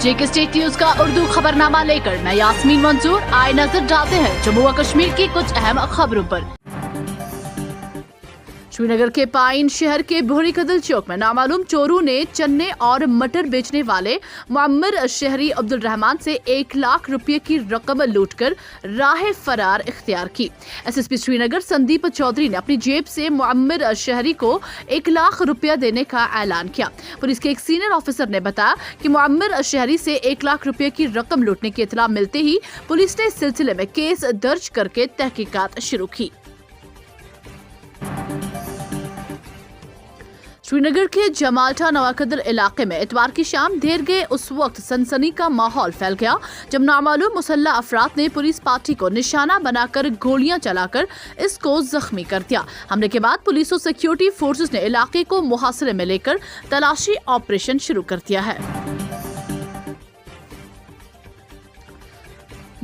जेके state news का उर्दू खबरनामा लेकर मैं यास्मीन मंजूर आए नजर डालते हैं जम्मू व कश्मीर की कुछ अहम खबरों पर। श्रीनगर के पाइन शहर के भूरी कदल चौक में नामालूम चोरों ने चने और मटर बेचने वाले मुअम्मर शहरी अब्दुल रहमान से 1 लाख रुपए की रकम लूटकर राह फरार इख्तियार की। एसएसपी श्रीनगर संदीप चौधरी ने अपनी जेब से मुअम्मर शहरी को 1 लाख रुपया देने का ऐलान किया। पुलिस के एक सीनियर ऑफिसर ने बताया कि मुअम्मर शहरी से 1 लाख रुपए की रकम लूटने की इत्तला मिलते ही पुलिस ने इस सिलसिले में केस दर्ज करके तहकीकात शुरू की। श्रीनगर के जमालटा नवाकदर इलाके में इतवार की शाम देर गए उस वक्त सनसनी का माहौल फैल गया जब नामालूम मुसल्ला अफराद ने पुलिस पार्टी को निशाना बनाकर गोलियां चलाकर इसको जख्मी कर दिया। हमले के बाद पुलिस और सिक्योरिटी फोर्सेस ने इलाके को मुहासरे में लेकर तलाशी ऑपरेशन शुरू कर दिया है।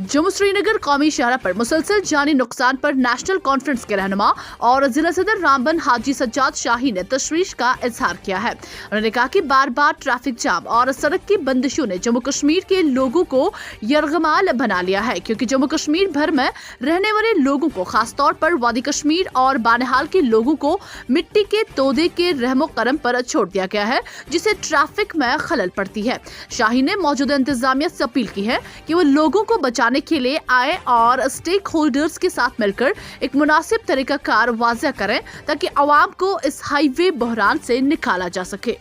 जम्मू श्रीनगर कौमी शाहरा पर मुसलसल जानी नुकसान पर नेशनल कॉन्फ्रेंस के रहनुमा और जिला सदर रामबन हाजी सज्जाद शाही ने तशवीश का इजहार किया है। उन्होंने कहा कि बार बार ट्रैफिक जाम और सड़क की बंदिशों ने जम्मू कश्मीर के लोगों को यरगमाल बना लिया है, क्योंकि जम्मू कश्मीर भर में रहने वाले लोगों को खासतौर पर वादी कश्मीर और बानिहाल के लोगों को मिट्टी के तोदे के रहमो करम पर छोड़ दिया गया है, जिससे ट्रैफिक में खलल पड़ती है। शाही ने मौजूदा इंतजामिया से अपील की है कि वो लोगों को बचाने के लिए आए और स्टेक होल्डर्स के साथ मिलकर एक मुनासिब तरीकाकार वाज़ा करें ताकि अवाम को इस हाईवे बहरान से निकाला जा सके।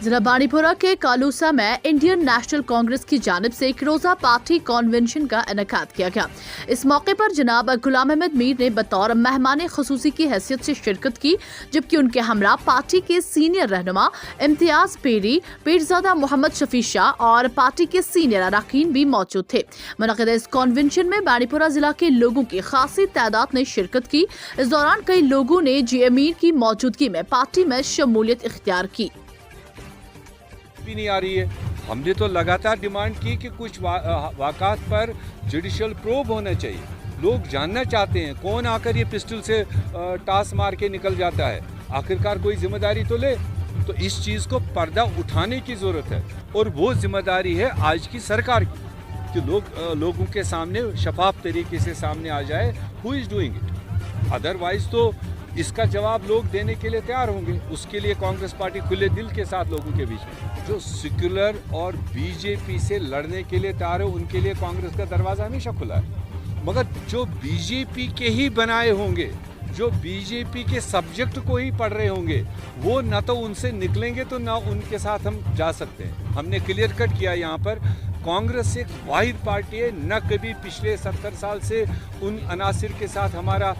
जिला बानीपुरा के कालूसा में इंडियन नेशनल कांग्रेस की जानिब से एक रोजा पार्टी कन्वेंशन का इनेकाद किया गया। इस मौके पर जनाब गुलाम अहमद मीर ने बतौर मेहमान खुसूसी की हैसियत से शिरकत की, जबकि उनके हमरा पार्टी के सीनियर रहनुमा इम्तियाज पेरी, पीरजादा मोहम्मद शफी शाह और पार्टी के सीनियर अरकान भी मौजूद थे। मुनक़िदा इस कन्वेंशन में बानीपुरा जिला के लोगों की खासी तादाद ने शिरकत की। इस दौरान कई लोगों ने जी अमीर की मौजूदगी में पार्टी में शमूलियत इख्तियार की। भी नहीं आ रही है। हमने तो लगातार डिमांड की कि कुछ वाक़ात पर जुडिशियल प्रोब होना चाहिए। लोग जानना चाहते हैं कौन आकर ये पिस्टल से टास मार के निकल जाता है, आखिरकार कोई जिम्मेदारी तो ले। तो इस चीज़ को पर्दा उठाने की ज़रूरत है और वो जिम्मेदारी है आज की सरकार की कि लोगों के सामने शफाफ तरीके से सामने आ जाए who is doing it. Otherwise तो इसका जवाब लोग देने के लिए तैयार होंगे। उसके लिए कांग्रेस पार्टी खुले दिल के साथ लोगों के बीच में जो सेक्युलर और बीजेपी से लड़ने के लिए तैयार है, उनके लिए कांग्रेस का दरवाज़ा हमेशा खुला है। मगर जो बीजेपी के ही बनाए होंगे, जो बीजेपी के सब्जेक्ट को ही पढ़ रहे होंगे, वो न तो उनसे निकलेंगे तो न उनके साथ हम जा सकते हैं। हमने क्लियर कट किया यहाँ पर कांग्रेस एक वाहिद पार्टी है, न कभी पिछले 70 साल से उन अनासिर के साथ हमारा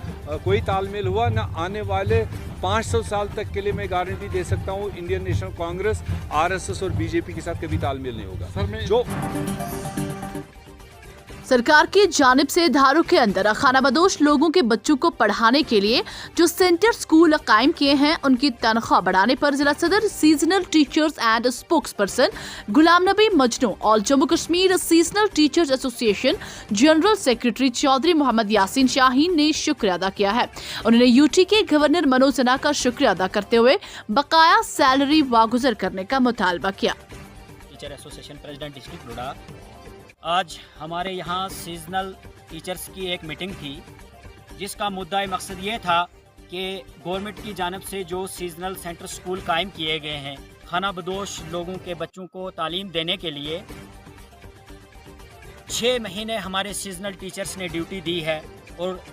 कोई तालमेल हुआ, न आने वाले 500 साल तक के लिए मैं गारंटी दे सकता हूँ इंडियन नेशनल कांग्रेस आरएसएस और बीजेपी के साथ कभी तालमेल नहीं होगा। जो सरकार की जानिब से धारों के अंदर खानाबदोश लोगों के बच्चों को पढ़ाने के लिए जो सेंटर स्कूल कायम किए हैं, उनकी तनख्वाह बढ़ाने पर जिला सदर seasonal teachers and spokesperson Ghulam Nabi Majnu और Jammu Kashmir seasonal teachers association general secretary Chaudhry Mohammad Yasin Shaheen ने शुक्रिया अदा किया है। उन्होंने यूटी के गवर्नर मनोज सिन्हा का शुक्रिया अदा करते हुए बकाया सैलरी वागुजर करने का मुतालबा किया। टीचर एसोसिएशन प्रेसिडेंट डिस्ट्रिक्ट डोडा, आज हमारे यहाँ सीजनल टीचर्स की एक मीटिंग थी जिसका मुद्दा मकसद ये था कि गवर्नमेंट की जानिब से जो सीजनल सेंटर स्कूल कायम किए गए हैं, खाना बदोश लोगों के बच्चों को तालीम देने के लिए 6 महीने हमारे सीजनल टीचर्स ने ड्यूटी दी है और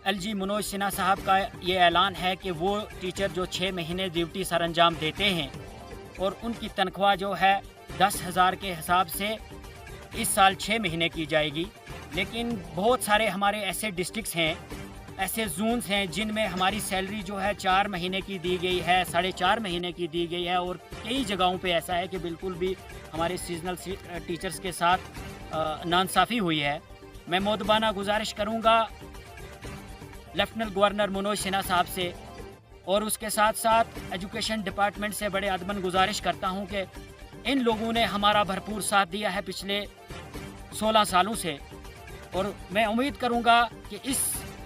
एलजी मनोज सिन्हा साहब का ये ऐलान है कि वो टीचर जो 6 महीने ड्यूटी सर अंजाम देते हैं और उनकी तनख्वाह जो है 10,000 के हिसाब से इस साल 6 महीने की जाएगी। लेकिन बहुत सारे हमारे ऐसे डिस्ट्रिक्ट्स हैं, ऐसे जोन्स हैं जिनमें हमारी सैलरी जो है 4 महीने की दी गई है, 4.5 महीने की दी गई है और कई जगहों पे ऐसा है कि बिल्कुल भी हमारे सीजनल टीचर्स के साथ नाइंसाफ़ी हुई है। मैं मोदबाना गुजारिश करूँगा लेफ्टिनेंट गवर्नर मनोज सिन्हा साहब से और उसके साथ साथ एजुकेशन डिपार्टमेंट से बड़े अदबन गुजारिश करता हूँ कि इन लोगों ने हमारा भरपूर साथ दिया है पिछले 16 सालों से और मैं उम्मीद करूंगा कि इस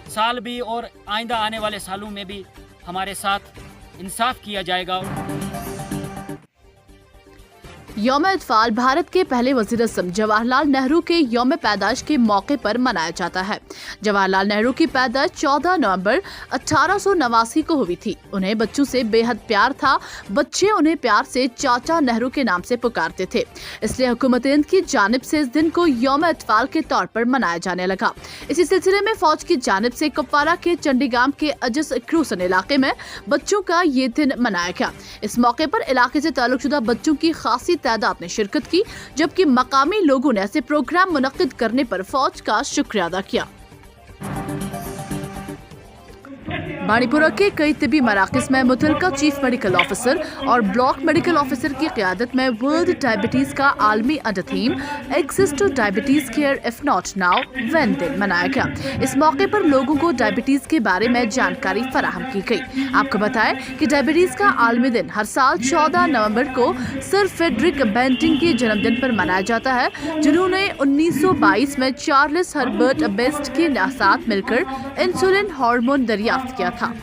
साल भी और आइंदा आने वाले सालों में भी हमारे साथ इंसाफ किया जाएगा। यौम इत्फाल भारत के पहले वज़ीर-ए-आज़म जवाहरलाल नेहरू के यौम पैदाइश के मौके पर मनाया जाता है। जवाहरलाल नेहरू की पैदाइश 14 नवंबर 1889 को हुई थी। उन्हें बच्चों से बेहद प्यार था। बच्चे उन्हें प्यार से चाचा नेहरू के नाम से पुकारते थे, इसलिए हुकूमत हिंद की जानिब से इस दिन को यौम इत्फाल के तौर पर मनाया जाने लगा। इसी सिलसिले में फौज की जानिब से कुपवारा के चंडीगाम के अजिस क्रूसन इलाके में बच्चों का ये दिन मनाया गया। इस मौके पर इलाके से ताल्लुकशुदा बच्चों की खासी तादाद ने शिरकत की, जबकि मकामी लोगों ने ऐसे प्रोग्राम मुनक्किद करने पर फौज का शुक्रिया अदा किया। बाणीपुरा के कई तिबी मराकज़ में मुतलका चीफ मेडिकल ऑफिसर और ब्लॉक मेडिकल ऑफिसर की क़यादत में वर्ल्ड डायबिटीज़ का आलमी under theme access to diabetes care if not now when दिन मनाया गया। इस मौके पर लोगों को डायबिटीज़ के बारे में जानकारी फराहम की गई। आपको बताएं कि डायबिटीज़ का आलमी दिन हर साल 14 नवंबर को सर फ्रेडरिक बेंटिंग के जन्मदिन पर मनाया जाता है, जिन्होंने 1922 में चार्ल्स हर्बर्ट बेस्ट के साथ मिलकर इंसुलिन हार्मोन दरियाफ्त किया था।